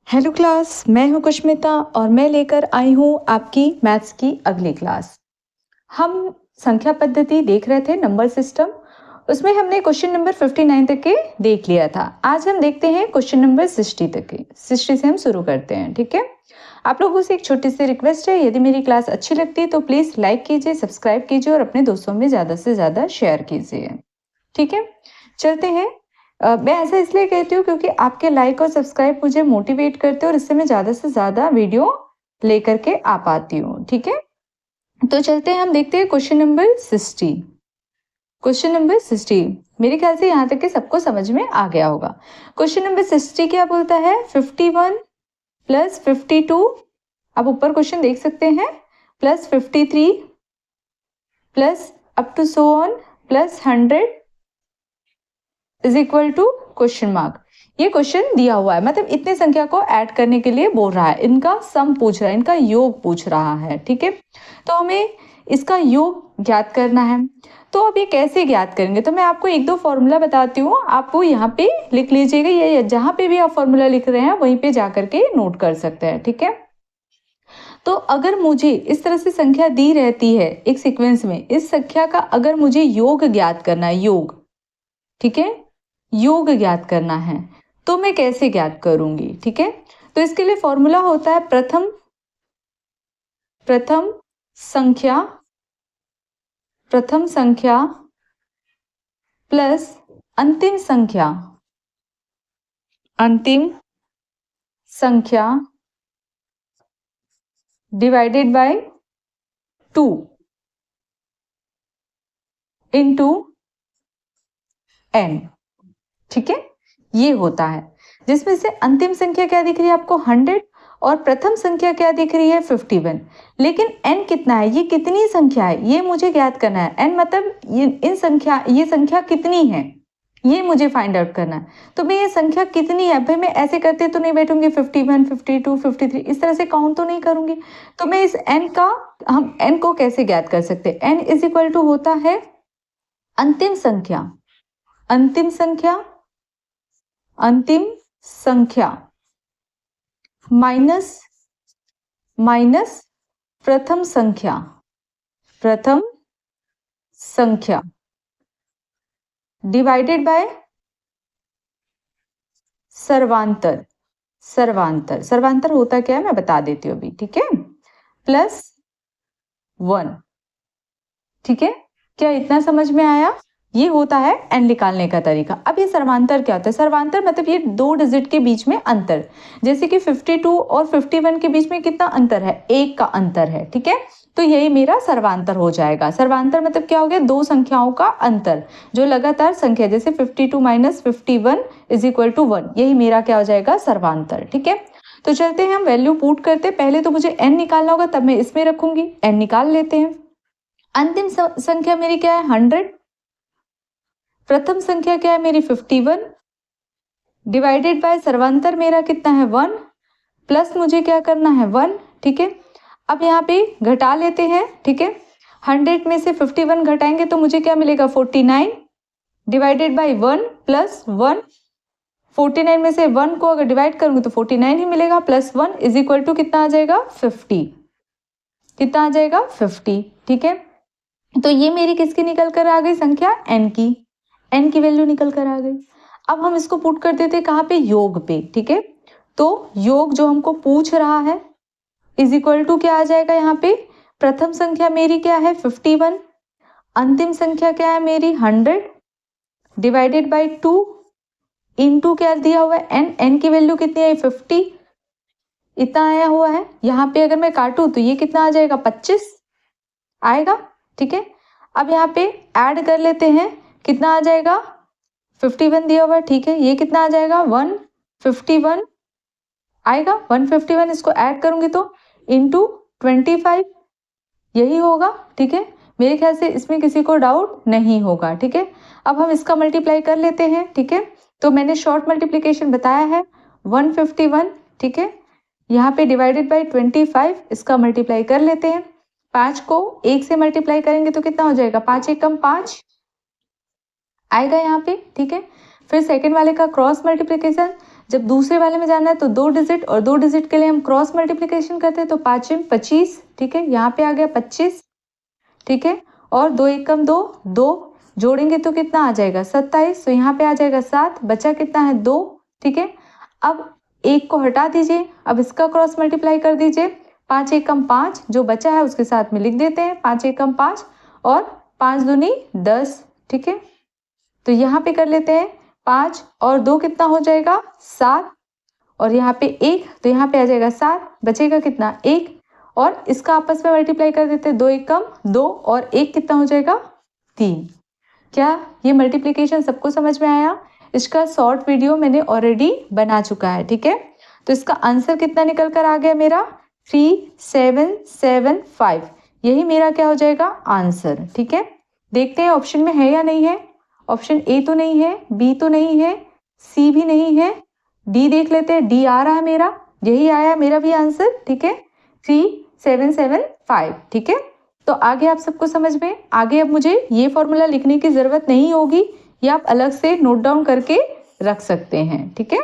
Hello class, मैं हूं कुष्मिता और मैं लेकर आई हूं आपकी मैथ्स की अगली क्लास। हम संख्या पद्धति देख रहे थे, नंबर सिस्टम। उसमें हमने क्वेश्चन नंबर 59 तक के देख लिया था। आज हम देखते हैं क्वेश्चन नंबर 60 तक के। 60 से हम शुरू करते हैं, ठीक है। आप लोगों से एक छोटी सी रिक्वेस्ट है, यदि मेरी क्लास अच्छी लगती है तो प्लीज लाइक कीजिए, सब्सक्राइब कीजिए और अपने दोस्तों में ज्यादा से ज्यादा शेयर कीजिए, ठीक है। चलते हैं। मैं ऐसा इसलिए कहती हूँ क्योंकि आपके लाइक और सब्सक्राइब मुझे मोटिवेट करते हैं और इससे मैं ज़्यादा से ज़्यादा वीडियो लेकर के आ पाती हूँ, ठीक है। तो चलते हैं, हम देखते हैं क्वेश्चन नंबर 60। क्वेश्चन नंबर 60 मेरे ख्याल से यहाँ तक के सबको समझ में आ गया होगा। क्वेश्चन नंबर 60 क्या बोलता है? 51 प्लस 52, आप ऊपर क्वेश्चन देख सकते हैं, plus 53 plus up to so on plus 100 is equal to question mark. ये क्वेश्चन दिया हुआ है, मतलब इतने संख्या को ऐड करने के लिए बोल रहा है, इनका सम पूछ रहा है, इनका योग पूछ रहा है, ठीक है। तो हमें इसका योग ज्ञात करना है। तो अब ये कैसे ज्ञात करेंगे? तो मैं आपको एक दो फॉर्मूला बताती हूँ, आप वो यहाँ पे लिख लीजिएगा, या जहाँ पे भी आप फॉर्मूला लिख रहे हैं वहीं पे जाकर के नोट कर सकते हैं, ठीक है। तो अगर मुझे इस तरह से संख्या दी रहती है एक सीक्वेंस में, इस संख्या का अगर मुझे योग ज्ञात करना है, योग, ठीक है, योग ज्ञात करना है, तो मैं कैसे ज्ञात करूंगी, ठीक है। तो इसके लिए फॉर्मूला होता है प्रथम संख्या प्लस अंतिम संख्या डिवाइडेड बाय 2 इंटू n, ठीक है। ये होता है, जिसमें से अंतिम संख्या क्या दिख रही है आपको? 100, और प्रथम संख्या क्या दिख रही है? 51। लेकिन n कितना है, ये कितनी संख्या है, ये मुझे ज्ञात करना है। n मतलब ये संख्या कितनी है, ये मुझे फाइंड आउट करना है। तो मैं ये संख्या कितनी है, भाई मैं ऐसे करते तो नहीं बैठूंगी 51, 52, 53 इस तरह से काउंट तो नहीं करूंगी। तो मैं इस हम n को कैसे ज्ञात कर सकते हैं? n इज इक्वल टू होता है अंतिम संख्या माइनस प्रथम संख्या डिवाइडेड बाय सर्वांतर होता क्या है मैं बता देती हूँ अभी, ठीक है, प्लस 1, ठीक है। क्या इतना समझ में आया? ये होता है n निकालने का तरीका। अब ये सर्वांतर क्या होता है? सर्वांतर मतलब ये 2 डिजिट के बीच में अंतर, जैसे कि 52 और 51 के बीच में कितना अंतर है? 1 का अंतर है, ठीक है। तो यही मेरा सर्वांतर हो जाएगा। सर्वांतर मतलब क्या हो गया? दो संख्याओं का अंतर, जो लगातार संख्या, जैसे 52 माइनस 51 इज इक्वल टू 1, यही मेरा क्या हो जाएगा? सर्वांतर, ठीक है। तो चलते हैं, हम वैल्यू पुट करते हैं। पहले तो मुझे n निकालना होगा, तब मैं इसमें रखूंगी, n निकाल लेते हैं। अंतिम संख्या मेरी क्या है? 100। प्रथम संख्या क्या है मेरी? 51 डिवाइडेड बाय सर्वांतर मेरा कितना है? 1, प्लस मुझे क्या करना है? 1, ठीक है। अब यहाँ पे घटा लेते हैं, ठीक है। 100 में से 51 घटाएंगे तो मुझे क्या मिलेगा? 49 डिवाइडेड बाय 1 प्लस 1। 49 में से 1 को अगर डिवाइड करूंगी तो 49 ही मिलेगा, प्लस 1 इज इक्वल टू कितना आ जाएगा? 50। कितना आ जाएगा? 50, ठीक है। तो ये मेरी किसकी निकल कर आ गई संख्या? n की वैल्यू निकल कर आ गई। अब हम इसको पुट कर देते हैं कहाँ पे? योग पे, ठीक है। तो योग जो हमको पूछ रहा है इज इक्वल टू क्या आ जाएगा यहाँ पे? प्रथम संख्या मेरी क्या है? 51, अंतिम संख्या क्या है मेरी? 100 डिवाइडेड बाई 2 इंटू क्या दिया हुआ है? n की वैल्यू कितनी आई? 50, इतना आया हुआ है। यहाँ पे अगर मैं काटूं तो ये कितना आ जाएगा? 25 आएगा, ठीक है। अब यहाँ पे ऐड कर लेते हैं, कितना आ जाएगा? 51 दिया हुआ है, ठीक है। ये कितना आ जाएगा? 151 आएगा। 151 इसको ऐड करूंगी तो इंटू 25 यही होगा, ठीक है। मेरे ख्याल से इसमें किसी को डाउट नहीं होगा, ठीक है। अब हम इसका मल्टीप्लाई कर लेते हैं, ठीक है। तो मैंने शॉर्ट मल्टीप्लीकेशन बताया है 151, ठीक है। यहाँ पे डिवाइडेड बाई 25 इसका मल्टीप्लाई कर लेते हैं। 5 को 1 से मल्टीप्लाई करेंगे तो कितना हो जाएगा? 5 एकम 5 आएगा यहाँ पे, ठीक है। फिर सेकंड वाले का क्रॉस मल्टीप्लिकेशन, जब दूसरे वाले में जाना है तो 2 डिजिट, और 2 डिजिट के लिए हम क्रॉस मल्टीप्लिकेशन करते हैं, तो 5 25, ठीक है, यहाँ पे आ गया 25, ठीक है, और 2 एकम 2, 2 जोड़ेंगे तो कितना आ जाएगा 27, तो यहाँ पे आ जाएगा 7, बचा कितना है 2, ठीक है। अब एक को हटा दीजिए, अब इसका क्रॉस मल्टीप्लाई कर दीजिए, 5 एकम 5, जो बचा है उसके साथ में लिख देते हैं 5 एकम 5, और 5 दूनी 10, ठीक है। तो यहाँ पे कर लेते हैं 5 और 2 कितना हो जाएगा 7, और यहाँ पे 1, तो यहाँ पे आ जाएगा 7, बचेगा कितना 1, और इसका आपस में मल्टीप्लाई कर देते हैं, 2 एकम 2 और 1 कितना हो जाएगा 3। क्या ये मल्टीप्लिकेशन सबको समझ में आया? इसका शॉर्ट वीडियो मैंने ऑलरेडी बना चुका है, ठीक है। तो इसका आंसर कितना निकल कर आ गया मेरा 3775, यही मेरा क्या हो जाएगा आंसर, ठीक है। देखते हैं ऑप्शन में है या नहीं है। ऑप्शन ए तो नहीं है, बी तो नहीं है, सी भी नहीं है, डी देख लेते हैं, डी आ रहा है मेरा, यही आया मेरा भी आंसर, ठीक है 3775, ठीक है। तो आगे आप सबको समझ में, आगे अब मुझे ये फॉर्मूला लिखने की जरूरत नहीं होगी, ये आप अलग से नोट डाउन करके रख सकते हैं, ठीक है।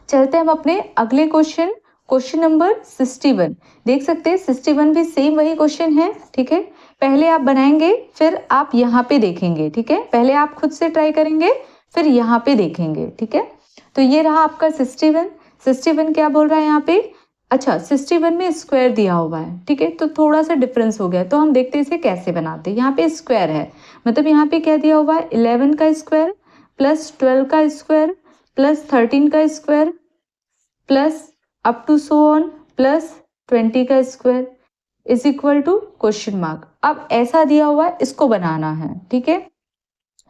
चलते हैं हम अपने अगले क्वेश्चन, क्वेश्चन नंबर 61। देख सकते हैं 61 भी सेम वही क्वेश्चन है, ठीक है। पहले आप बनाएंगे, फिर आप यहाँ पे देखेंगे, ठीक है। पहले आप खुद से ट्राई करेंगे, फिर यहाँ पे देखेंगे, ठीक है। तो ये रहा आपका 61 क्या बोल रहा है यहाँ पे, अच्छा 61 में स्क्वायर दिया हुआ है, ठीक है, तो थोड़ा सा डिफरेंस हो गया, तो हम देखते हैं इसे कैसे बनाते हैं। यहाँ पे स्क्वायर है, मतलब यहाँ पे क्या दिया हुआ है 11 का स्क्वायर प्लस 12 का स्क्वायर प्लस 13 का square plus up to so on plus 20 का square is equal to question mark. अब ऐसा दिया हुआ है, इसको बनाना है, ठीक है।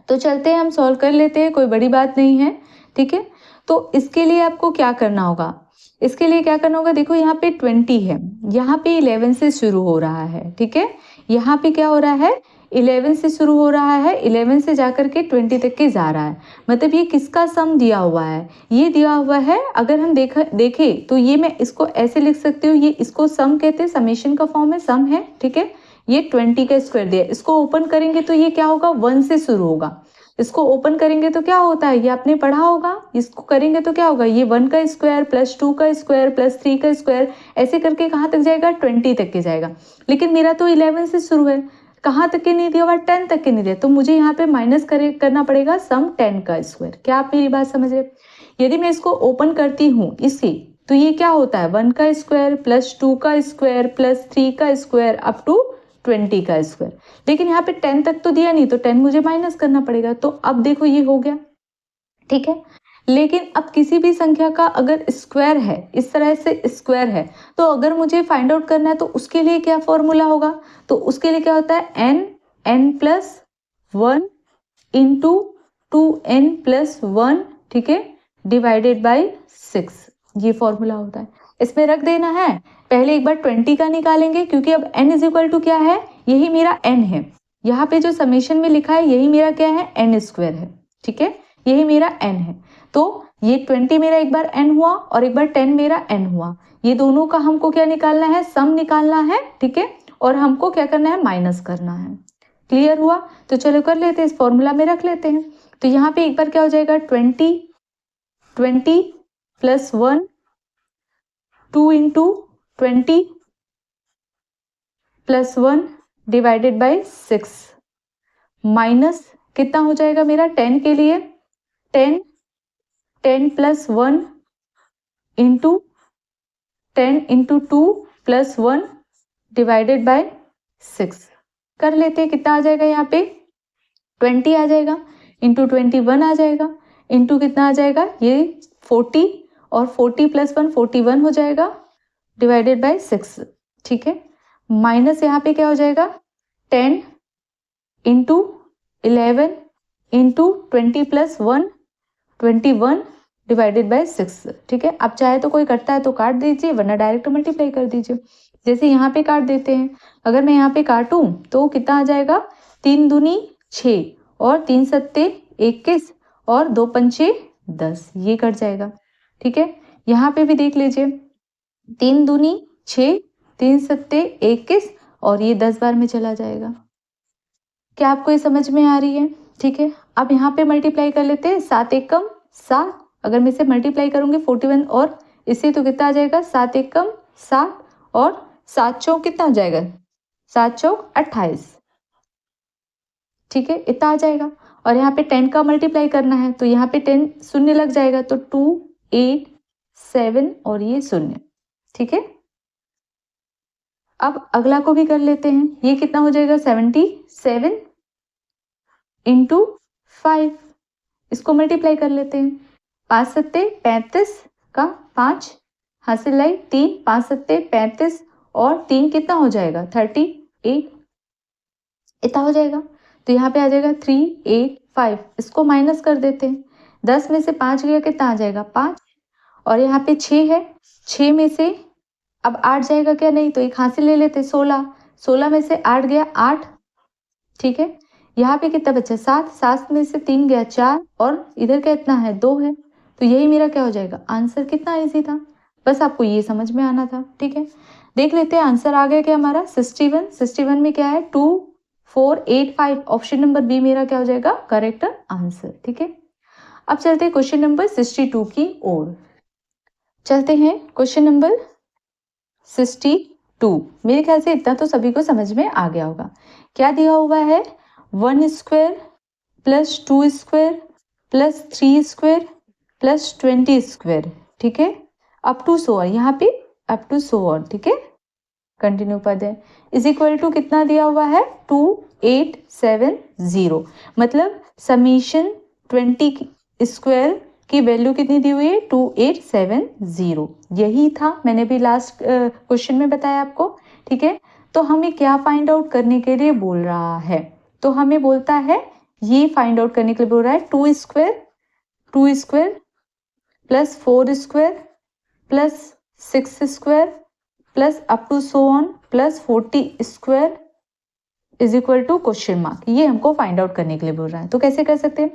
तो चलते हैं हम सॉल्व कर लेते हैं, कोई बड़ी बात नहीं है, ठीक है। तो इसके लिए आपको क्या करना होगा, इसके लिए क्या करना होगा, देखो यहाँ पे 20 है, यहाँ पे 11 से शुरू हो रहा है, ठीक है। यहाँ पे क्या हो रहा है 11 से शुरू हो रहा है, 11 से जाकर के 20 तक के जा रहा है, मतलब ये किसका सम दिया हुआ है, ये दिया हुआ है। अगर हम देखें तो ये मैं इसको ऐसे लिख सकती हूँ, ये इसको सम कहते हैं, समेशन का फॉर्म है, सम है, ठीक है। ये 20 का स्क्वायर दिया, इसको ओपन करेंगे तो ये क्या होगा 1 से शुरू होगा, इसको ओपन करेंगे तो क्या होता है, ये आपने पढ़ा होगा, इसको करेंगे तो क्या होगा, ये 1 का स्क्वायर प्लस 2 का स्क्वायर प्लस 3 का स्क्वायर, ऐसे करके कहाँ तक जाएगा 20 तक के जाएगा। लेकिन मेरा तो 11 से शुरू है, कहाँ तक के नहीं दिया हुआ 10 तक के नहीं दिया, तो मुझे यहाँ पे माइनस करना पड़ेगा सम 10 का स्क्वायर। क्या आप मेरी बात समझ रहे? यदि मैं इसको ओपन करती हूँ इसी, तो ये क्या होता है 1 का स्क्वायर प्लस 2 का स्क्वायर प्लस 3 का स्क्वायर अप टू 20 का स्क्वायर। लेकिन यहाँ पे 10 तक तो दिया नहीं, तो 10 मुझे माइनस करना पड़ेगा, तो अब देखो ये हो गया, ठीक है। लेकिन अब किसी भी संख्या का अगर स्क्वायर है, इस तरह से स्क्वायर है, तो अगर मुझे फाइंड आउट करना है तो उसके लिए क्या फॉर्मूला होगा, तो उसके लिए क्या होता है n plus 1 into 2n plus 1, ठीक है, डिवाइडेड बाई 6, ये फॉर्मूला होता है। इसमें रख देना है, पहले एक बार 20 का निकालेंगे, क्योंकि अब n इज इक्वल टू क्या है, यही मेरा n है, यहाँ पे जो समेशन में लिखा है यही मेरा क्या है n स्क्वायर है, ठीक है, यही मेरा n है। तो ये 20 मेरा एक बार n हुआ और एक बार 10 मेरा n हुआ, ये दोनों का हमको क्या निकालना है, सम निकालना है, ठीक है, और हमको क्या करना है माइनस करना है। क्लियर हुआ? तो चलो कर लेते हैं, इस फॉर्मूला में रख लेते हैं। तो यहाँ पे एक बार क्या हो जाएगा 20 plus 1 2 into 20 plus 1 divided by 6 minus कितना हो जाएगा मेरा 10 के लिए 10 plus 1 into 10 into 2 plus 1 divided by 6 कर लेते हैं। कितना आ जाएगा यहाँ पे 20 आ जाएगा, इंटू 21 आ जाएगा, इंटू कितना आ जाएगा ये 40, और 40 प्लस 1 41 हो जाएगा डिवाइडेड बाई 6, ठीक है। माइनस यहाँ पे क्या हो जाएगा 10 into 11 into 20 plus 1 21 divided by 6, ठीक है। अब चाहे तो कोई करता है तो काट दीजिए, वरना डायरेक्ट मल्टीप्लाई कर दीजिए। जैसे यहाँ पे काट देते हैं, अगर मैं यहाँ पे काटूं तो कितना आ जाएगा 3 दूनी 6 और 3 सत्ते 21 और 2 पंचे 10, ये कट जाएगा, ठीक है। यहाँ पे भी देख लीजिए 3 दूनी 6 3 सत्ते 21 और ये 10 बार में चला जाएगा। क्या आपको ये समझ में आ रही है? ठीक है। अब यहाँ पे मल्टीप्लाई कर लेते हैं, 7 एकम 7 अगर मैं इसे मल्टीप्लाई करूंगी 41 और इससे तो कितना आ जाएगा 7 एक कम 7 और 7 चौक कितना हो जाएगा 7 चौक 28। ठीक है इतना आ जाएगा और यहाँ पे 10 का मल्टीप्लाई करना है तो यहाँ पे 10 शून्य लग जाएगा तो 2 8 7 और ये शून्य। ठीक है अब अगला को भी कर लेते हैं। ये कितना हो जाएगा 77 इंटू 5। इसको मल्टीप्लाई कर लेते हैं। 5 सत्ते 35 का 5 हासिल लाई 3 5 सत्ते 35 और 3 कितना हो जाएगा 38 इतना हो जाएगा। तो यहाँ पे आ जाएगा 385। इसको माइनस कर देते हैं। 10 में से 5 गया कितना आ जाएगा 5 और यहाँ पे 6 है 6 में से अब 8 जाएगा क्या नहीं तो एक हासिल ले लेते 16 16 में से 8 गया 8। ठीक है यहाँ पे कितना बचा 7 7 में से 3 गया 4 और इधर क्या इतना है 2 है तो यही मेरा क्या हो जाएगा आंसर। कितना इजी था बस आपको ये समझ में आना था। ठीक है देख लेते हैं आंसर आ गया क्या हमारा 61। 61 में क्या है 2485 ऑप्शन नंबर बी मेरा क्या हो जाएगा करेक्ट आंसर। ठीक है अब चलते हैं क्वेश्चन नंबर 62 की ओर। चलते हैं क्वेश्चन नंबर 62। मेरे ख्याल से इतना तो सभी को समझ में आ गया होगा। क्या दिया हुआ है 1 square plus 2 square plus 3 square plus 20 square. ठीक है अप टू सो ऑन यहाँ पे अप टू सो ऑन। ठीक है कंटिन्यू पद है इज इक्वल टू कितना दिया हुआ है 2870 मतलब समीशन 20 स्क्वायर की वैल्यू कितनी दी हुई है 2870। यही था मैंने भी लास्ट क्वेश्चन में बताया आपको। ठीक है तो हमें क्या फाइंड आउट करने के लिए बोल रहा है तो हमें बोलता है ये फाइंड आउट करने के लिए बोल रहा है 2 square plus 4 square plus 6 square plus up to so on plus 40 square is equal to question mark. ये हमको फाइंड आउट करने के लिए बोल रहा है। तो कैसे कर सकते हैं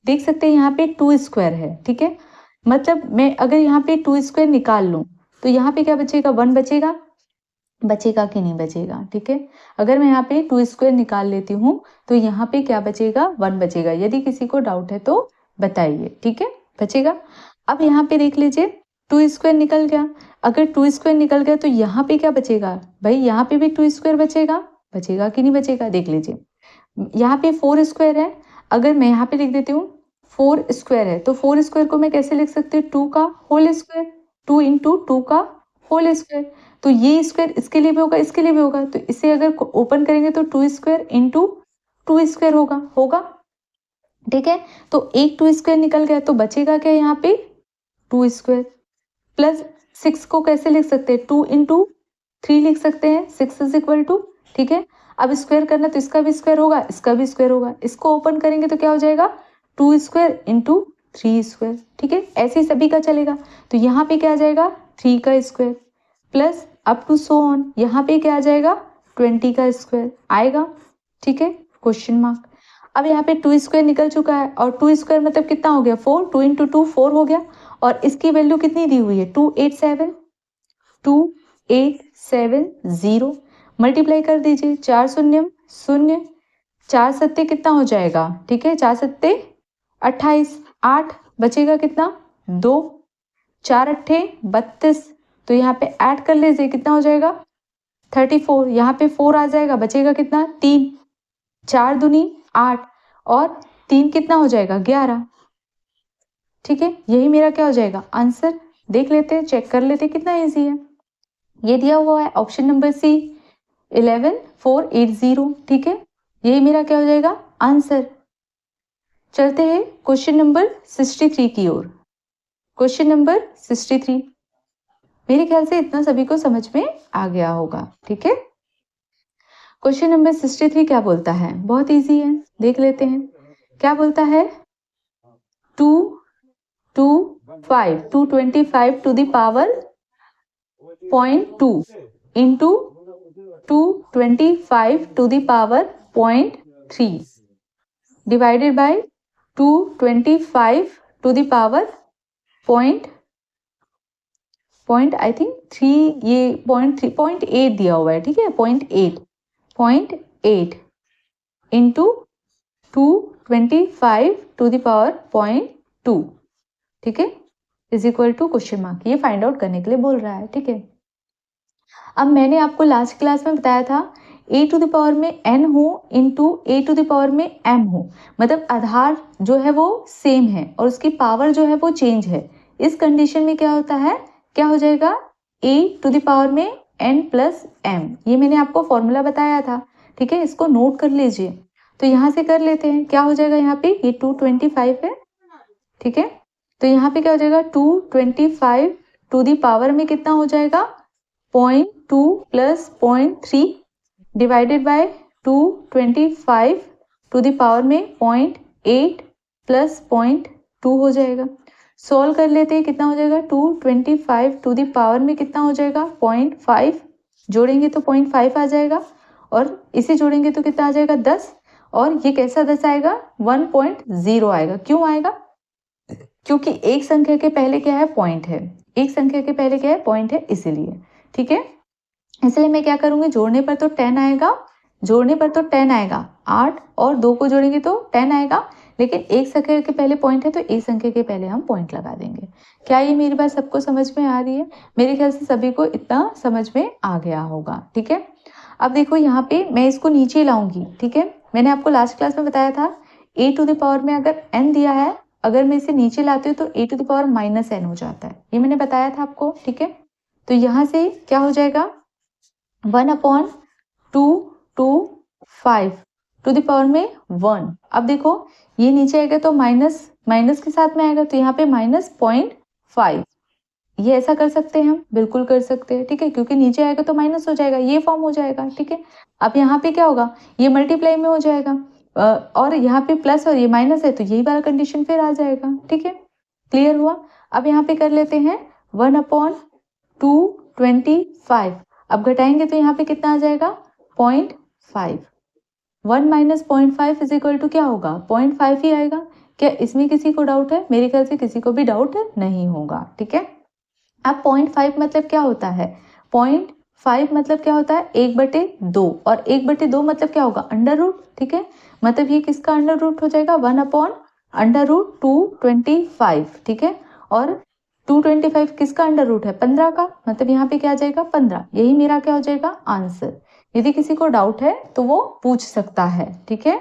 देख सकते हैं यहाँ पे 2 स्क्वायर है। ठीक है मतलब मैं अगर यहाँ पे 2 स्क्वायर निकाल लूँ तो यहाँ पे क्या बचेगा 1 बचेगा कि नहीं बचेगा। ठीक है अगर मैं यहाँ पे 2 स्क्वायर निकाल लेती हूँ तो यहाँ पे क्या बचेगा 1 बचेगा। यदि किसी को डाउट है तो बताइए। ठीक है बचेगा। अब यहाँ पे देख लीजिए 2 स्क्वायर निकल गया। अगर 2 स्क्वायर निकल गया तो यहाँ पे क्या बचेगा भाई यहाँ पे भी 2 स्क्वायर बचेगा कि नहीं बचेगा। देख लीजिए यहाँ पे 4 स्क्वायर है। अगर मैं यहाँ पे लिख देती हूँ 4 स्क्वायर है तो 4 स्क्वायर को मैं कैसे लिख सकती हूँ 2 का होल स्क्वायर 2 इंटू 2 का होल स्क्वायर। तो ये स्क्वायर इसके लिए भी होगा इसके लिए भी होगा तो इसे अगर ओपन करेंगे तो 2 स्क्वायर इंटू 2 स्क्वायर होगा। ठीक है तो एक 2 स्क्वायर निकल गया तो बचेगा क्या यहाँ पे 2 स्क्वायर प्लस 6 को कैसे लिख सकते हैं 2 इंटू 3 लिख सकते हैं 6 इज इक्वल टू। ठीक है अब स्क्वायर करना तो इसका भी स्क्वायर होगा इसका भी स्क्वायर होगा। इसको ओपन करेंगे तो क्या हो जाएगा 2 स्क्वायर इंटू 3 स्क्वायर। ठीक है ऐसे ही सभी का चलेगा। तो यहाँ पे क्या आ जाएगा 3 का square plus up to so on यहाँ पे क्या आ जाएगा 20 का स्क्वायर आएगा। ठीक है क्वेश्चन मार्क। अब यहाँ पे 2 स्क्वायर निकल चुका है और 2 स्क्वायर मतलब कितना हो गया 4 2 इंटू 2 4 हो गया और इसकी वैल्यू कितनी दी हुई है 2870 मल्टीप्लाई कर दीजिए 4 शून्य शून्य 4 सत्ते कितना हो जाएगा। ठीक है 4 सत्ते 28 8 बचेगा कितना 2 4 अट्ठे 32 तो यहाँ पे ऐड कर लीजिए कितना हो जाएगा 34 यहाँ पे 4 आ जाएगा बचेगा कितना 3 4 दूनी 8 और 3 कितना हो जाएगा 11। ठीक है यही मेरा क्या हो जाएगा आंसर। देख लेते हैं चेक कर लेते हैं कितना इजी है। ये दिया हुआ है ऑप्शन नंबर सी 11480। ठीक है यही मेरा क्या हो जाएगा आंसर। चलते हैं क्वेश्चन नंबर 63 की ओर। क्वेश्चन नंबर 63 मेरे ख्याल से इतना सभी को समझ में आ गया होगा। ठीक है क्वेश्चन नंबर 63 क्या बोलता है बहुत इजी है देख लेते हैं क्या बोलता है 225 to the power 0.2 into 225 to the power 0.3 divided by 225 to the power point I think 3 ये 0.8 दिया हुआ है। ठीक है 0.8 इंटू 225 टू द पावर 0.2। ठीक है, is equal to question mark, ये फाइंड आउट करने के लिए बोल रहा है। ठीक है, अब मैंने आपको लास्ट क्लास में बताया था a टू द पावर में n हो into a to the power में m हो, मतलब आधार जो है वो सेम है और उसकी पावर जो है वो चेंज है। इस कंडीशन में क्या होता है, क्या हो जाएगा, a टू द पावर में n प्लस m, ये मैंने आपको फॉर्मूला बताया था। ठीक है, इसको नोट कर लीजिए। तो यहाँ से कर लेते हैं, क्या हो जाएगा, यहाँ पे ये 225 है। ठीक है, तो यहाँ पे क्या हो जाएगा, 225 टू द पावर में कितना हो जाएगा, 0.2 plus 0.3 divided by 225 to the power में 0.8 प्लस 0.2 हो जाएगा। सॉल्व कर लेते हैं, कितना हो जाएगा, 225 टू द पावर में कितना हो जाएगा, 0.5, जोड़ेंगे तो 0.5 आ जाएगा और इसे जोड़ेंगे तो कितना आ जाएगा, 10, और ये कैसा 10 आएगा, 1.0 आएगा। क्यों आएगा, क्योंकि एक संख्या के पहले क्या है, पॉइंट है, एक संख्या के पहले क्या है, पॉइंट है, इसीलिए। ठीक है, इसलिए मैं क्या करूंगी, जोड़ने पर तो 10 आएगा, जोड़ने पर तो 10 आएगा, 8 और 2 को जोड़ेंगे तो 10 आएगा, लेकिन एक संख्या के पहले पॉइंट है तो एक संख्या के पहले हम पॉइंट लगा देंगे। क्या ये मेरी बात सबको समझ में आ रही है? मेरे ख्याल से सभी को इतना समझ में आ गया होगा। ठीक है, अब देखो यहाँ पे मैं इसको नीचे लाऊंगी। ठीक है, मैंने आपको लास्ट क्लास में बताया था a टू द पावर में अगर n दिया है, अगर मैं इसे नीचे लाती हूँ तो a to the power minus n हो जाता है, ये मैंने बताया था आपको। ठीक है, तो यहाँ से क्या हो जाएगा, 1/225 टू द पावर में 1। अब देखो ये नीचे आएगा तो माइनस माइनस के साथ में आएगा, तो यहाँ पे -0.5, ये ऐसा कर सकते हैं हम, बिल्कुल कर सकते हैं। ठीक है, क्योंकि नीचे आएगा तो माइनस हो जाएगा, ये फॉर्म हो जाएगा। ठीक है, अब यहाँ पे क्या होगा, ये मल्टीप्लाई में हो जाएगा और यहाँ पे प्लस और ये माइनस है तो यही वाला कंडीशन फिर आ जाएगा। ठीक है, क्लियर हुआ? अब यहाँ पे कर लेते हैं 1/225, अब घटाएंगे तो यहाँ पे कितना आ जाएगा, 0.5, 1 माइनस 0.5 इज इक्वल टू क्या होगा, 0.5 ही आएगा। क्या इसमें किसी को डाउट है? मेरे ख्याल से किसी को भी डाउट नहीं होगा। ठीक है, अब 0.5 मतलब क्या होता है, 0.5 मतलब क्या होता है, 1/2, और 1/2 मतलब क्या होगा, अंडर रूट। ठीक है, मतलब ये किसका अंडर रूट हो जाएगा, 1/√225। ठीक है, और 225 किसका अंडर रूट है, 15 का, मतलब यहाँ पे क्या आ जाएगा, 15। यही मेरा क्या हो जाएगा, आंसर। यदि किसी को डाउट है तो वो पूछ सकता है। ठीक है,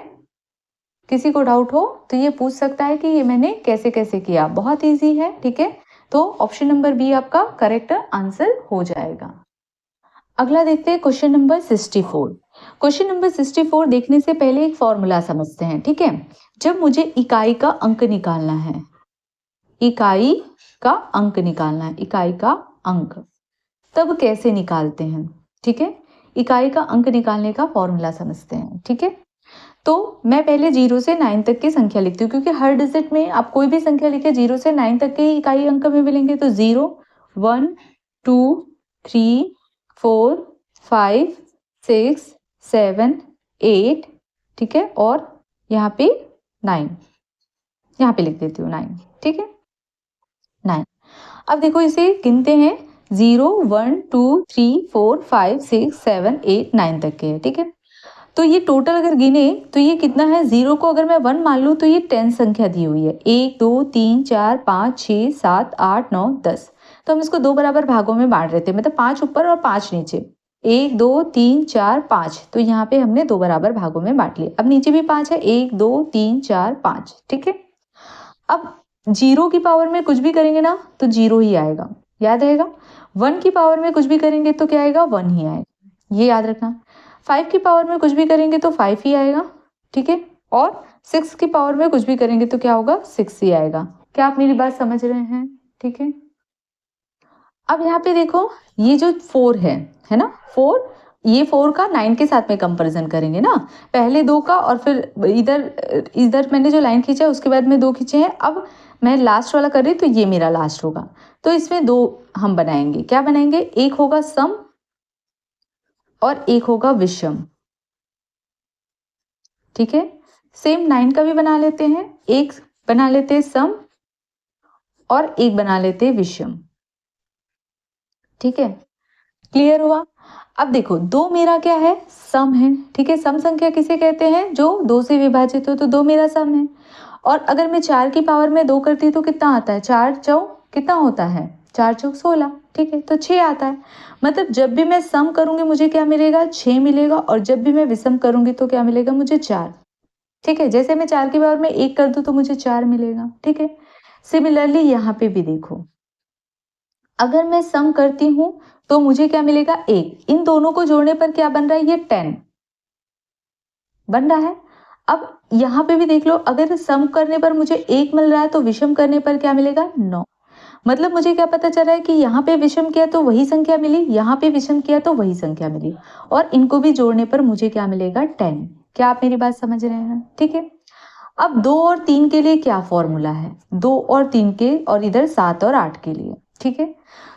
किसी को डाउट हो तो ये पूछ सकता है कि ये मैंने कैसे कैसे किया, बहुत इजी है। ठीक है, तो ऑप्शन नंबर बी आपका करेक्ट आंसर हो जाएगा। अगला देखते हैं क्वेश्चन नंबर 64। क्वेश्चन नंबर 64 देखने से पहले एक फॉर्मूला समझते हैं। ठीक है, जब मुझे इकाई का अंक निकालना है, इकाई का अंक निकालना है, इकाई का अंक, तब कैसे निकालते हैं? ठीक है, इकाई का अंक निकालने का फॉर्मूला समझते हैं। ठीक है, तो मैं पहले 0 से 9 तक की संख्या लिखती हूँ, क्योंकि हर डिजिट में आप कोई भी संख्या लिखे 0 से 9 तक के इकाई अंक में मिलेंगे। तो 0, 1, 2, 3, 4, 5, 6, 7, 8, ठीक है, और यहाँ पे 9, यहाँ पे लिख देती हूँ 9। ठीक है, 9। अब देखो इसे गिनते हैं, 0, 1, 2, 3, 4, 5, 6, 7, 8, 9 तक के है। ठीक है, तो ये टोटल अगर गिने तो ये कितना है, 0 को अगर मैं 1 मान लूँ तो ये 10 संख्या दी हुई है, 1, 2, 3, 4, 5, 6, 7, 8, 9, 10। तो हम इसको 2 बराबर भागों में बांट रहे थे, मतलब 5 ऊपर और 5 नीचे, 1, 2, 3, 4, 5। तो यहाँ पे हमने 2 बराबर भागों में बांट लिए। अब नीचे भी 5 है, 1, 2, 3, 4, 5। ठीक है, अब 0 की पावर में कुछ भी करेंगे ना तो 0 ही आएगा, याद रहेगा। 1 की पावर में कुछ भी करेंगे तो क्या आएगा, 1 ही आएगा, ये याद रखना। 5 की पावर में कुछ भी करेंगे तो 5 ही आएगा। ठीक है, और 6 की पावर में कुछ भी करेंगे तो क्या होगा, 6 ही आएगा। क्या आप मेरी बात समझ रहे हैं? ठीक है, अब यहाँ पे देखो ये जो 4 है ना, 4, ये 4 का 9 के साथ में कंपैरिजन करेंगे ना, पहले 2 का और फिर इधर इधर मैंने जो लाइन खींचा उसके बाद में 2 खींचे हैं। अब मैं लास्ट वाला कर रही हूँ तो ये मेरा लास्ट होगा, तो इसमें 2 हम बनाएंगे। क्या बनाएंगे, एक होगा सम और एक होगा विषम। ठीक है, सेम 9 का भी बना लेते हैं, एक बना लेते हैं सम और एक बना लेते हैं विषम। ठीक है, क्लियर हुआ? अब देखो 2 मेरा क्या है, सम है। ठीक है, सम संख्या किसे कहते हैं, जो 2 से विभाजित हो, तो 2 मेरा सम है। और अगर मैं 4 की पावर में 2 करती हूँ तो कितना आता है, 4 चौक कितना होता है, 4 चौक 16, ठीक है, तो 6 आता है। मतलब जब भी मैं सम करूंगी मुझे क्या मिलेगा, 6 मिलेगा, और जब भी मैं विषम करूंगी तो क्या मिलेगा मुझे, 4, ठीक है। जैसे मैं 4 की पावर में 1 कर दूं तो मुझे 4 मिलेगा, ठीक है। सिमिलरली यहाँ पे भी देखो, अगर मैं सम करती हूं तो मुझे क्या मिलेगा, 1, इन दोनों को जोड़ने पर क्या बन रहा है, ये 10 बन रहा है। अब यहाँ पे भी देख लो, अगर सम करने पर मुझे 1 मिल रहा है तो विषम करने पर क्या मिलेगा, 9। मतलब मुझे क्या पता चल रहा है कि यहाँ पे विषम किया तो वही संख्या मिली, यहाँ पे विषम किया तो वही संख्या मिली, और इनको भी जोड़ने पर मुझे क्या मिलेगा, 10। क्या आप मेरी बात समझ रहे हैं, ठीक है। अब 2 और 3 के लिए क्या फॉर्मूला है, 2 और 3 के, और इधर 7 और 8 के लिए, ठीक है।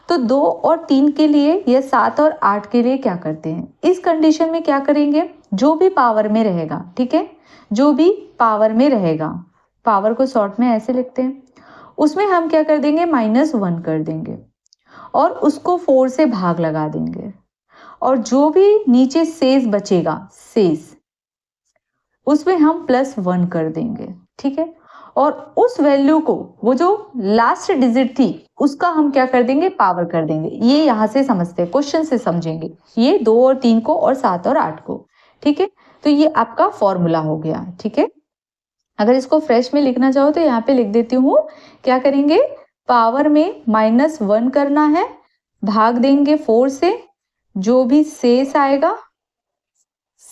तो 2 और 3 के लिए या 7 और 8 के लिए क्या करते हैं, इस कंडीशन में क्या करेंगे, जो भी पावर में रहेगा, ठीक है, जो भी पावर में रहेगा, पावर को शॉर्ट में ऐसे लिखते हैं, उसमें हम क्या कर देंगे, -1 कर देंगे, और उसको 4 से भाग लगा देंगे, और जो भी नीचे शेष बचेगा, शेष, उसमें हम +1 कर देंगे, ठीक है। और उस वैल्यू को, वो जो लास्ट डिजिट थी, उसका हम क्या कर देंगे, पावर कर देंगे। ये यहां से समझते हैं, क्वेश्चन से समझेंगे, ये 2 और 3 को और 7 और 8 को, ठीक है। तो ये आपका फॉर्मूला हो गया, ठीक है। अगर इसको फ्रेश में लिखना चाहो तो यहाँ पे लिख देती हूँ, क्या करेंगे, पावर में -1 करना है, भाग देंगे 4 से, जो भी शेष आएगा,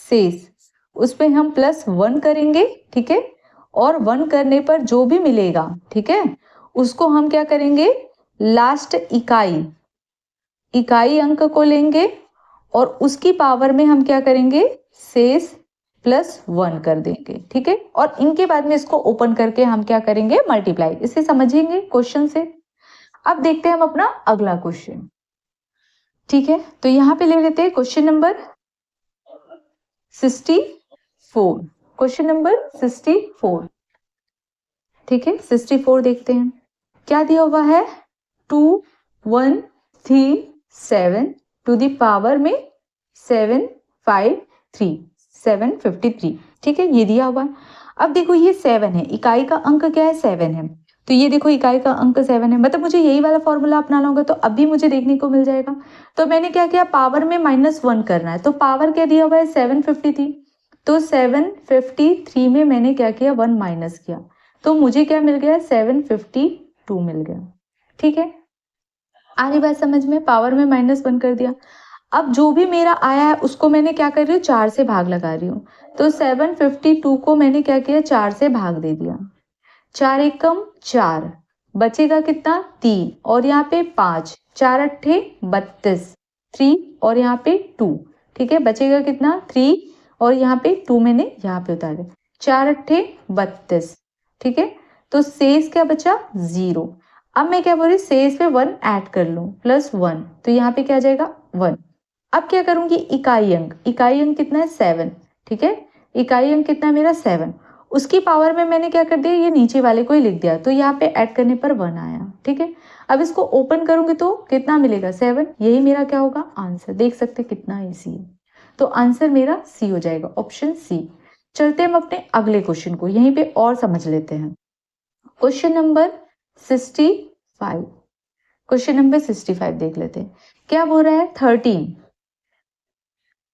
शेष, उसमें हम +1 करेंगे, ठीक है, और 1 करने पर जो भी मिलेगा, ठीक है, उसको हम क्या करेंगे, लास्ट इकाई अंक को लेंगे, और उसकी पावर में हम क्या करेंगे, शेष +1 कर देंगे, ठीक है। और इनके बाद में इसको ओपन करके हम क्या करेंगे, मल्टीप्लाई, इसे समझेंगे क्वेश्चन से। अब देखते हैं हम अपना अगला क्वेश्चन, ठीक है। तो यहाँ पे ले लेते हैं क्वेश्चन नंबर 64, क्वेश्चन नंबर 64, ठीक है। 64 देखते हैं, क्या दिया हुआ है, 2 1 3 7 टू द पावर में 753 753, ठीक है, ये दिया हुआ है। अब देखो ये 7 है, इकाई का अंक क्या है, 7 है, तो ये देखो इकाई का अंक 7 है, मतलब मुझे यही वाला फॉर्मूला अपनाना होगा, तो अभी मुझे देखने को मिल जाएगा। तो मैंने क्या किया, पावर में -1 करना है, तो पावर क्या दिया हुआ है, 753, तो 753 में मैंने क्या किया, 1 माइनस किया, तो मुझे क्या मिल गया, 752 मिल गया, ठीक है। आ रही बात समझ में, पावर में -1 कर दिया। अब जो भी मेरा आया है उसको मैंने क्या कर रही हूँ, 4 से भाग लगा रही हूँ, तो 752 को मैंने क्या किया, 4 से भाग दे दिया, 4 एकम 4, बचेगा कितना, 3, और यहाँ पे 5, 4 अट्ठे 32, 3 और यहाँ पे 2, ठीक है, बचेगा कितना, 3, और यहाँ पे 2 मैंने यहाँ पे उतार दिया, 4 अट्ठे 32, ठीक है। तो शेष क्या बचा, 0। अब मैं क्या बोल रही, शेष पे 1 ऐड कर लूं, +1, तो यहाँ पे क्या आ जाएगा, 1। अब क्या करूंगी, इकाई अंक कितना है, 7, ठीक है, इकाई अंक कितना है मेरा, 7, उसकी पावर में मैंने क्या कर दिया, ये नीचे वाले को ही लिख दिया, तो यहाँ पे ऐड करने पर 1 आया, ठीक है। अब इसको ओपन करूंगी तो कितना मिलेगा, 7, यही मेरा क्या होगा, आंसर। देख सकते कितना इजी है, तो आंसर मेरा सी हो जाएगा, ऑप्शन सी। चलते हम अपने अगले क्वेश्चन को यहीं पे और समझ लेते हैं। क्वेश्चन नंबर 65, क्वेश्चन नंबर 65 देख लेते हैं, क्या बोल रहा है, 13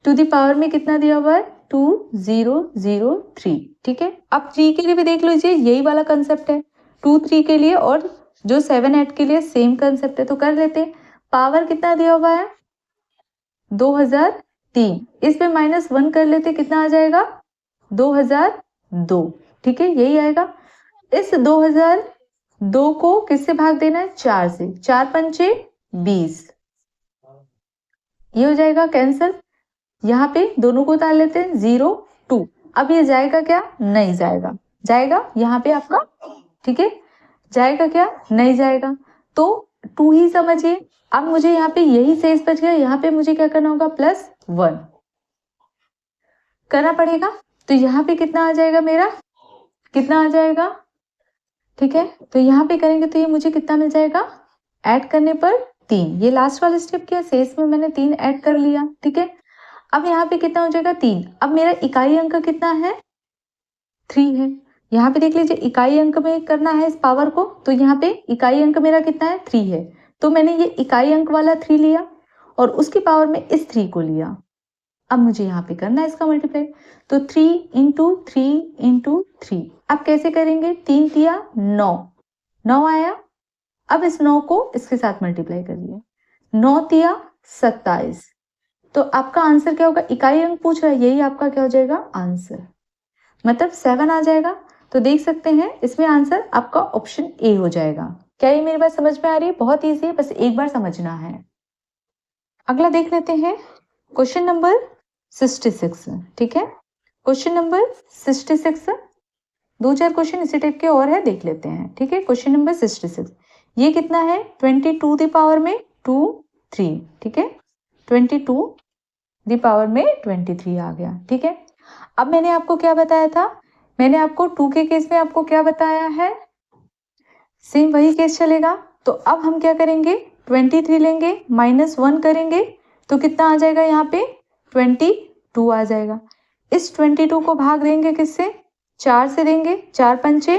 टू द पावर में कितना दिया हुआ है, 2003, ठीक है। अब 3 के लिए भी देख लीजिए, यही वाला कंसेप्ट है, 2 3 के लिए और जो 7 8 के लिए सेम कंसेप्ट है, तो कर लेते हैं। पावर कितना दिया हुआ है, 2003, इस पे -1 कर लेते, कितना आ जाएगा, 2002, ठीक है, यही आएगा। इस 2002 को किससे भाग देना है, 4 से, 4 पंचे 20, ये हो जाएगा कैंसल। यहाँ पे दोनों को उतार लेते हैं, 0 2, अब ये जाएगा क्या, नहीं जाएगा, जाएगा यहाँ पे आपका, ठीक है, जाएगा क्या, नहीं जाएगा, तो 2 ही समझिए। अब मुझे यहाँ पे यही शेष बच गया, यहाँ पे मुझे क्या करना होगा, +1 करना पड़ेगा, तो यहाँ पे कितना आ जाएगा मेरा, कितना आ जाएगा, ठीक है। तो यहाँ पे करेंगे तो ये मुझे कितना मिल जाएगा, ऐड करने पर 3, ये लास्ट वाला स्टेप किया, शेष में मैंने 3 ऐड कर लिया, ठीक है। अब यहाँ पे कितना हो जाएगा, 3, अब मेरा इकाई अंक कितना है, 3 है, यहाँ पे देख लीजिए इकाई अंक में करना है इस पावर को, तो यहाँ पे इकाई अंक मेरा कितना है 3 है, तो मैंने ये इकाई अंक वाला 3 लिया और उसकी पावर में इस 3 को लिया। अब मुझे यहाँ पे करना है इसका मल्टीप्लाई, तो 3 इंटू 3 इंटू 3। अब कैसे करेंगे, 3 तिया 9, 9 आया। अब इस 9 को इसके साथ मल्टीप्लाई करिए, 9 तिया 27। तो आपका आंसर क्या होगा, इकाई अंक पूछ रहा है, यही आपका क्या हो जाएगा आंसर, मतलब 7 आ जाएगा। तो देख सकते हैं इसमें आंसर आपका ऑप्शन ए हो जाएगा। क्या ये मेरी बात समझ में आ रही है? बहुत ईजी है, बस एक बार समझना है। अगला देख लेते हैं क्वेश्चन नंबर 66। ठीक है, क्वेश्चन नंबर 66, 2-4 क्वेश्चन इसी टाइप के और है, देख लेते हैं। ठीक है, क्वेश्चन नंबर 66, ये कितना है 22 दी पावर में 2 3। ठीक है, 22 दी पावर में 23 आ गया। ठीक है, अब मैंने आपको क्या बताया था, मैंने आपको 2 के केस में आपको क्या बताया है, सेम वही केस चलेगा। तो अब हम क्या करेंगे, 23 लेंगे, -1 करेंगे तो कितना आ जाएगा, यहाँ पे 22 आ जाएगा। इस 22 को भाग देंगे किससे, 4 से देंगे, 4 पंचे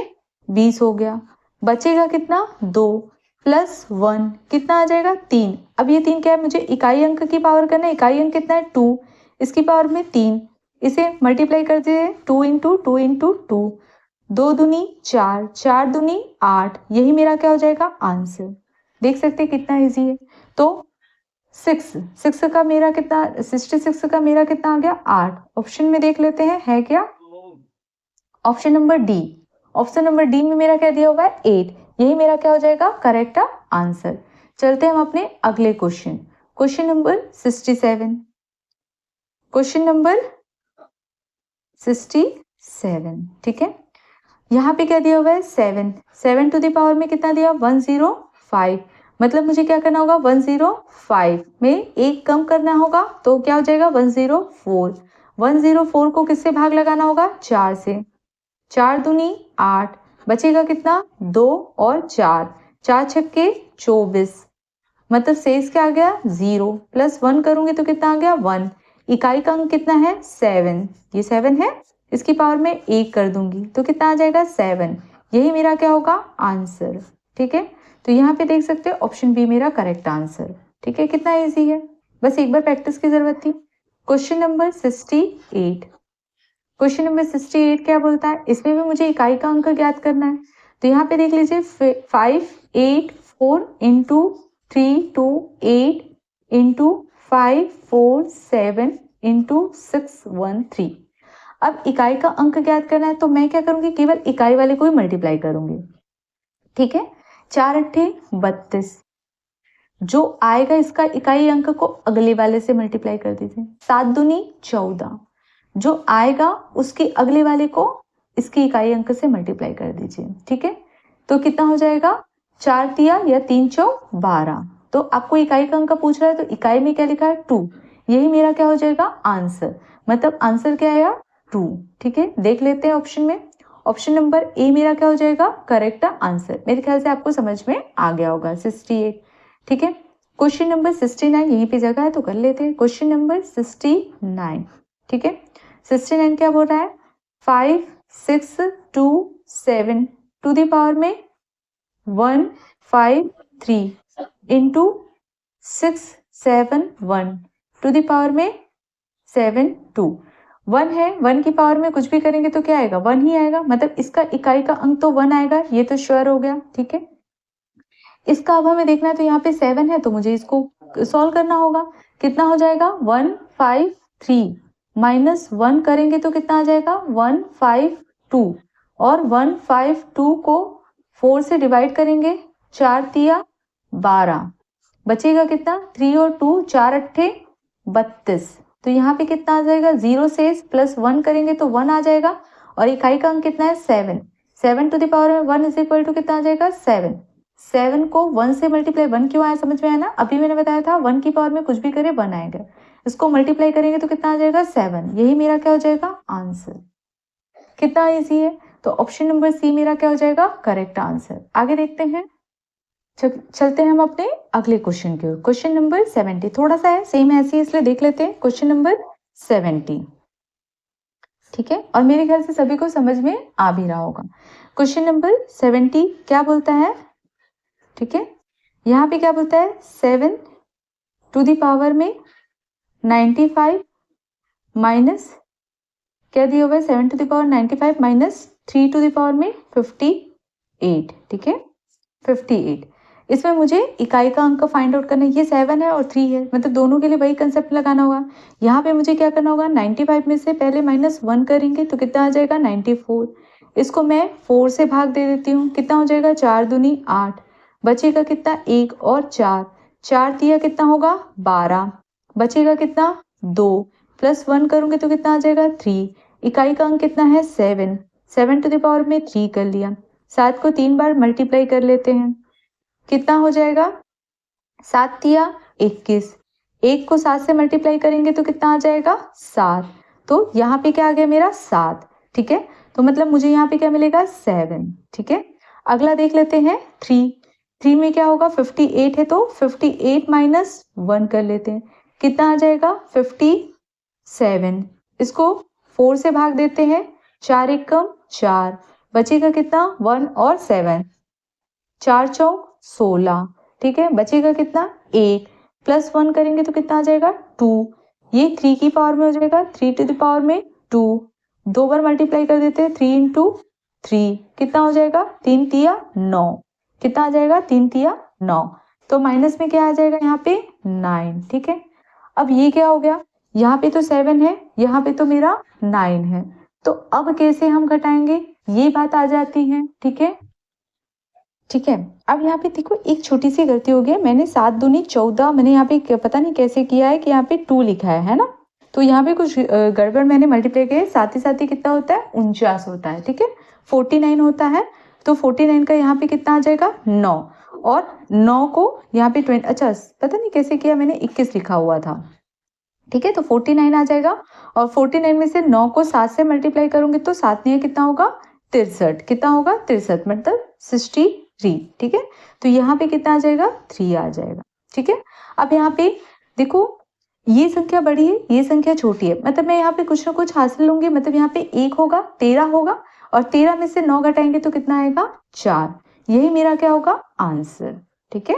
20 हो गया। बचेगा कितना, 2 प्लस 1 कितना आ जाएगा 3। अब ये 3 क्या है, मुझे इकाई अंक की पावर करना है, इकाई अंक कितना है 2, इसकी पावर में 3, इसे मल्टीप्लाई कर दीजिए 2 इंटू 2 इंटू 2, 2 दूनी 4, 4 दूनी 8, यही मेरा क्या हो जाएगा आंसर। देख सकते हैं कितना इजी है। तो 6 का मेरा कितना, 66 का मेरा कितना आ गया 8। ऑप्शन में देख लेते हैं है क्या, option number D. Option number D में मेरा क्या दिया हुआ है 8, यही मेरा क्या हो जाएगा करेक्ट आंसर। चलते हैं हम अपने अगले question, question number 67। Question number 67, ठीक है, यहाँ पे क्या दिया हुआ है 7, 7 टू द पावर में कितना दिया 105, मतलब मुझे क्या करना होगा 105 में एक कम करना होगा, तो क्या हो जाएगा 104। 104 को किससे भाग लगाना होगा, 4 से, 4 दूनी 8, बचेगा कितना 2 और 4, 4 छक्के 24, मतलब शेष क्या आ गया 0, प्लस 1 करूंगी तो कितना आ गया 1। इकाई का अंक कितना है 7, ये 7 है, इसकी पावर में 1 कर दूंगी तो कितना आ जाएगा 7, यही मेरा क्या होगा आंसर। ठीक है, तो यहाँ पे देख सकते हो ऑप्शन बी मेरा करेक्ट आंसर। ठीक है, कितना इजी है, बस एक बार प्रैक्टिस की जरूरत थी। क्वेश्चन नंबर 68, क्वेश्चन नंबर 68 क्या बोलता है, इसमें भी मुझे इकाई का अंक ज्ञात करना है। तो यहाँ पे देख लीजिए 5 8 4 इंटू 3 2 8 इंटू 5 4 7 इंटू 6 1 3। अब इकाई का अंक ज्ञात करना है, तो मैं क्या करूंगी, केवल इकाई वाले को ही मल्टीप्लाई करूंगी। ठीक है, 4 8 32, जो आएगा इसका इकाई अंक को अगले वाले से मल्टीप्लाई कर दीजिए। 7 दूनी 14, जो आएगा उसके अगले वाले को इसकी इकाई अंक से मल्टीप्लाई कर दीजिए। ठीक है, तो कितना हो जाएगा 4 तिया या 3 चौक 12, तो आपको इकाई का अंक पूछ रहा है, तो इकाई में क्या लिखा है 2, यही मेरा क्या हो जाएगा आंसर, मतलब आंसर क्या आया 2। ठीक है, देख लेते हैं ऑप्शन में, ऑप्शन नंबर ए मेरा क्या हो जाएगा करेक्ट आंसर। मेरे ख्याल से आपको समझ में आ गया होगा 68। ठीक है, क्वेश्चन नंबर 69 यहीं पे जगह है तो कर लेते हैं, क्वेश्चन नंबर 69। ठीक है, 69 क्या बोल रहा है, 5 6 2 7 टू द पावर में 1 5 3 इंटू 6 7 1 टू द पावर में 7 2। 1 है, 1 की पावर में कुछ भी करेंगे तो क्या आएगा 1 ही आएगा, मतलब इसका इकाई का अंक तो 1 आएगा, ये तो श्योर हो गया। ठीक है, इसका अब हमें देखना है, तो यहाँ पे 7 है तो मुझे इसको सॉल्व करना होगा। कितना हो जाएगा 1 5 3 माइनस 1 करेंगे तो कितना आ जाएगा 1 5 2, और 1 5 2 को 4 से डिवाइड करेंगे, 4 तिया 12, बचेगा कितना 3 और 2 4 अट्ठे 32, तो यहाँ पे कितना आ जाएगा 0 से प्लस 1 करेंगे तो 1 आ जाएगा, और इकाई का अंक कितना है 7, 7 टू द पावर में 1 इज इक्वल टू कितना आ जाएगा 7। 7 को 1 से मल्टीप्लाई, 1 क्यों आया समझ में आया ना, अभी मैंने बताया था 1 की पावर में कुछ भी करे 1 आएगा, इसको मल्टीप्लाई करेंगे तो कितना आ जाएगा 7, यही मेरा क्या हो जाएगा आंसर। कितना इजी है, तो ऑप्शन नंबर सी मेरा क्या हो जाएगा करेक्ट आंसर। आगे देखते हैं, चलते हैं हम अपने अगले क्वेश्चन की ओर, क्वेश्चन नंबर 70, थोड़ा सा है सेम ऐसे ही इसलिए देख लेते हैं। क्वेश्चन नंबर 70, ठीक है, और मेरे ख्याल से सभी को समझ में आ भी रहा होगा। क्वेश्चन नंबर 70 क्या बोलता है, ठीक है, यहाँ पे क्या बोलता है 7 टू द पावर में 95 माइनस क्या दिया हुआ है 7 टू द पावर 95 माइनस 3 टू द पावर में 58, ठीक है 58। इसमें मुझे इकाई का अंक फाइंड आउट करना है, ये 7 है और 3 है, मतलब दोनों के लिए वही कंसेप्ट लगाना होगा। यहाँ पे मुझे क्या करना होगा 95 में से पहले -1 करेंगे तो कितना आ जाएगा 94। इसको मैं 4 से भाग दे देती हूँ, कितना हो जाएगा 4 दूनी 8, बचेगा कितना 1 और 4, 4 तिया कितना होगा 12, बचेगा कितना 2, +1 करूंगे तो कितना आ जाएगा 3, इकाई का अंक कितना है 7, 7 टू द पावर में 3 कर लिया, 7 को 3 बार मल्टीप्लाई कर लेते हैं, कितना हो जाएगा 7 तिया 21, 1 को 7 से मल्टीप्लाई करेंगे तो कितना आ जाएगा 7, तो यहाँ पे क्या आ गया मेरा 7, ठीक है, तो मतलब मुझे यहाँ पे क्या मिलेगा 7, ठीक है। अगला देख लेते हैं 3 में क्या होगा 58 है तो 58 माइनस 1 कर लेते हैं, कितना आ जाएगा 57, इसको 4 से भाग देते हैं, 4 एकम 4, बचेगा कितना 1 और 7, 4 चौक 16, ठीक है, बचेगा कितना 1, +1 करेंगे तो कितना आ जाएगा 2, ये 3 की पावर में हो जाएगा 3 टू द पावर में 2, 2 बार मल्टीप्लाई कर देते हैं 3 इंटू 3, कितना हो जाएगा 3 तिया 9, कितना आ जाएगा 3 तिया 9, तो माइनस में क्या आ जाएगा यहाँ पे 9, ठीक है। अब ये क्या हो गया, यहाँ पे तो 7 है, यहाँ पे तो मेरा 9 है, तो अब कैसे हम घटाएंगे ये बात आ जाती है, ठीक है, ठीक है। अब यहाँ पे देखो एक छोटी सी गलती हो गई, मैंने 7 दूनी 14, मैंने यहाँ पे पता नहीं कैसे किया है कि यहाँ पे 2 लिखा है ना, तो यहाँ पे कुछ गड़बड़ मैंने मल्टीप्लाई किया, साथ ही कितना होता है 49 होता है, ठीक है, 49 होता है, तो 49 का यहाँ पे कितना आ जाएगा 9, और 9 को यहाँ पे 20, अच्छा पता नहीं कैसे किया मैंने 21 लिखा हुआ था, ठीक है, तो 49 आ जाएगा, और 49 में से 9 को 7 से मल्टीप्लाई करूंगी तो 7 नहीं कितना होगा 63, कितना होगा 63 मतलब 63, ठीक है, तो यहाँ पे कितना आ जाएगा 3 आ जाएगा, ठीक है। अब यहाँ पे देखो ये संख्या बड़ी है, ये संख्या छोटी है, मतलब मैं यहाँ पे कुछ ना कुछ हासिल लूंगी, मतलब यहाँ पे 1 होगा 13 होगा, और 13 में से 9 घटाएंगे तो कितना आएगा 4, यही मेरा क्या होगा आंसर, ठीक है,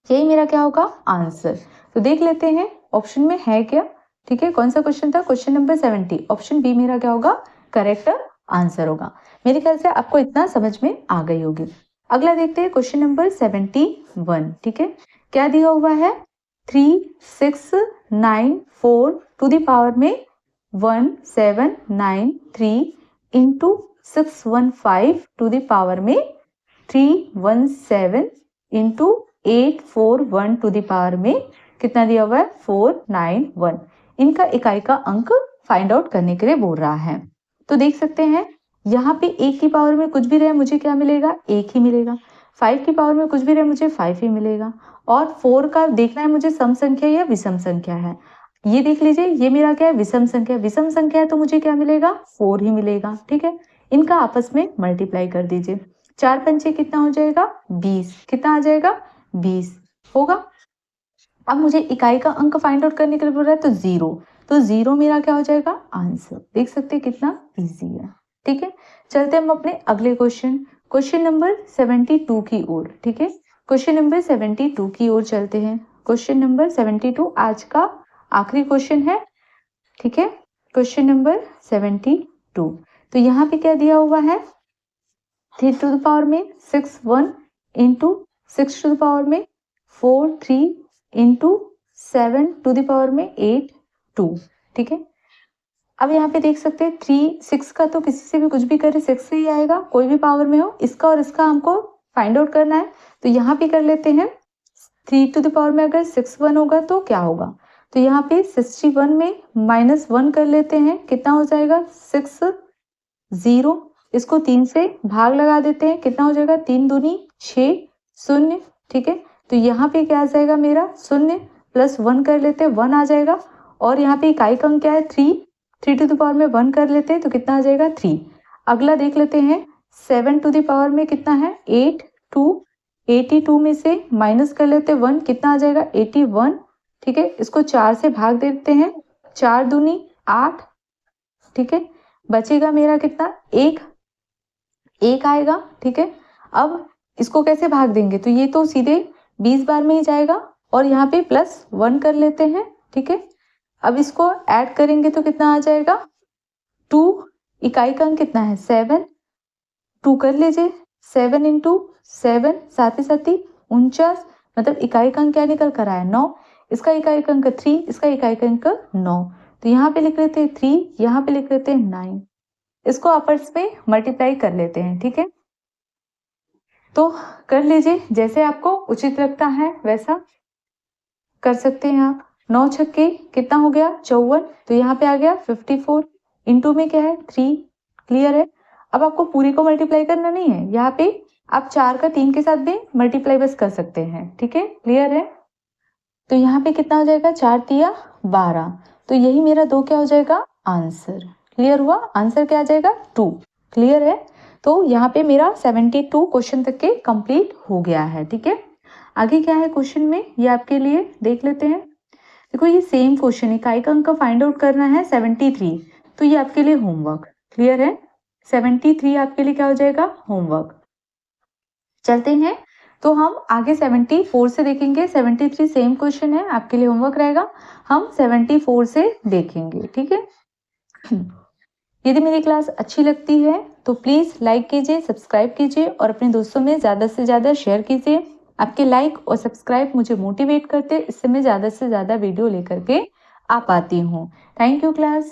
यही मेरा क्या होगा आंसर। तो देख लेते हैं ऑप्शन में है क्या, ठीक है, कौन सा क्वेश्चन था, क्वेश्चन नंबर 70, ऑप्शन बी मेरा क्या होगा करेक्ट आंसर होगा। मेरे ख्याल से आपको इतना समझ में आ गई होगी। अगला देखते हैं क्वेश्चन नंबर 71, ठीक है, क्या दिया हुआ है 3694 टू द पावर में 1793 इंटू 615 टू द पावर में 317 इंटू 841 टू द पावर में कितना दिया हुआ है 491, इनका इकाई का अंक फाइंड आउट करने के लिए बोल रहा है। तो देख सकते हैं यहाँ पे 1 की पावर में कुछ भी रहे मुझे क्या मिलेगा 1 ही मिलेगा, 5 की पावर में कुछ भी रहे मुझे 5 ही मिलेगा, और 4 का देखना है मुझे सम संख्या या विषम संख्या है, ये देख लीजिए ये मेरा क्या है विषम संख्या, विषम संख्या है तो मुझे क्या मिलेगा 4 ही मिलेगा, ठीक है, इनका आपस में मल्टीप्लाई कर दीजिए, 4 पंचे कितना हो जाएगा 20, कितना आ जाएगा 20 होगा। अब मुझे इकाई का अंक फाइंड आउट करने के लिए बोल रहा है तो 0, तो 0 मेरा क्या हो जाएगा आंसर, देख सकते हैं कितना इजी है, ठीक है। चलते हम अपने अगले क्वेश्चन नंबर 72 की ओर, ठीक है, क्वेश्चन नंबर 72 की ओर चलते हैं। क्वेश्चन नंबर 72 आज का आखिरी क्वेश्चन है, ठीक है, क्वेश्चन नंबर 72, तो यहाँ पे क्या दिया हुआ है 3 टू द पावर में 61 इंटू 6 टू द पावर में 43 इंटू 7 टू द पावर में 8 2, ठीक है। अब यहाँ पे देख सकते हैं 3 6 का तो किसी से भी कुछ भी करे 6 से ही आएगा, कोई भी पावर में हो, इसका और इसका हमको फाइंड आउट करना है, तो यहाँ पे कर लेते हैं 3 टू द पावर में अगर 61 होगा तो क्या होगा, तो यहाँ पे 61 में -1 कर लेते हैं, कितना हो जाएगा 60, इसको 3 से भाग लगा देते हैं, कितना हो जाएगा 3 दूनी 6 0, ठीक है, तो यहाँ पे क्या आ जाएगा मेरा 0 +1 कर लेते हैं 1 आ जाएगा, और यहाँ पे इकाई का अंक क्या है 3 टू द पावर में 1 कर लेते हैं तो कितना आ जाएगा 3। अगला देख लेते हैं 7 टू द पावर में कितना है 8 2, 82 में से माइनस कर लेते हैं 1, कितना आ जाएगा 81, ठीक है, इसको 4 से भाग देते हैं, 4 दूनी 8, ठीक है, बचेगा मेरा कितना, एक आएगा, ठीक है। अब इसको कैसे भाग देंगे, तो ये तो सीधे 20 बार में ही जाएगा और यहाँ पे +1 कर लेते हैं, ठीक है। अब इसको ऐड करेंगे तो कितना आ जाएगा, 2, इकाई का अंक कितना है 7, 2 कर लीजिए, 7 × 7 साथ ही 49, मतलब इकाई का अंक क्या निकल कर आया 9, इसका इकाई का अंक 3, इसका इकाई का अंक 9, तो यहाँ पे लिख लेते हैं 3, यहाँ पे लिख लेते हैं 9, इसको आपस में मल्टीप्लाई कर लेते हैं, ठीक है। तो कर लीजिए, जैसे आपको उचित लगता है वैसा कर सकते हैं आप। 9 छक्के कितना हो गया 54, तो यहाँ पे आ गया 54, इंटू में क्या है 3, क्लियर है। अब आपको पूरी को मल्टीप्लाई करना नहीं है, यहाँ पे आप 4 का 3 के साथ भी मल्टीप्लाई बस कर सकते हैं, ठीक है, क्लियर है। तो यहाँ पे कितना हो जाएगा 4 तिया 12, तो यही मेरा 2 क्या हो जाएगा आंसर, क्लियर हुआ, आंसर क्या आ जाएगा 2, क्लियर है। तो यहाँ पे मेरा 72 क्वेश्चन तक के कंप्लीट हो गया है, ठीक है। आगे क्या है क्वेश्चन में, ये आपके लिए देख लेते हैं। देखो ये सेम क्वेश्चन है, इकाई का अंक फाइंड आउट करना है 73, तो ये आपके लिए होमवर्क, क्लियर है। 73 आपके लिए क्या हो जाएगा होमवर्क। चलते हैं, तो हम आगे 74 से देखेंगे। 73 सेम क्वेश्चन है, आपके लिए होमवर्क रहेगा, हम 74 से देखेंगे, ठीक है। यदि मेरी क्लास अच्छी लगती है तो प्लीज़ लाइक कीजिए, सब्सक्राइब कीजिए और अपने दोस्तों में ज़्यादा से ज़्यादा शेयर कीजिए। आपके लाइक और सब्सक्राइब मुझे मोटिवेट करते, इससे मैं ज़्यादा से ज़्यादा वीडियो लेकर के आ पाती हूँ। Thank you class.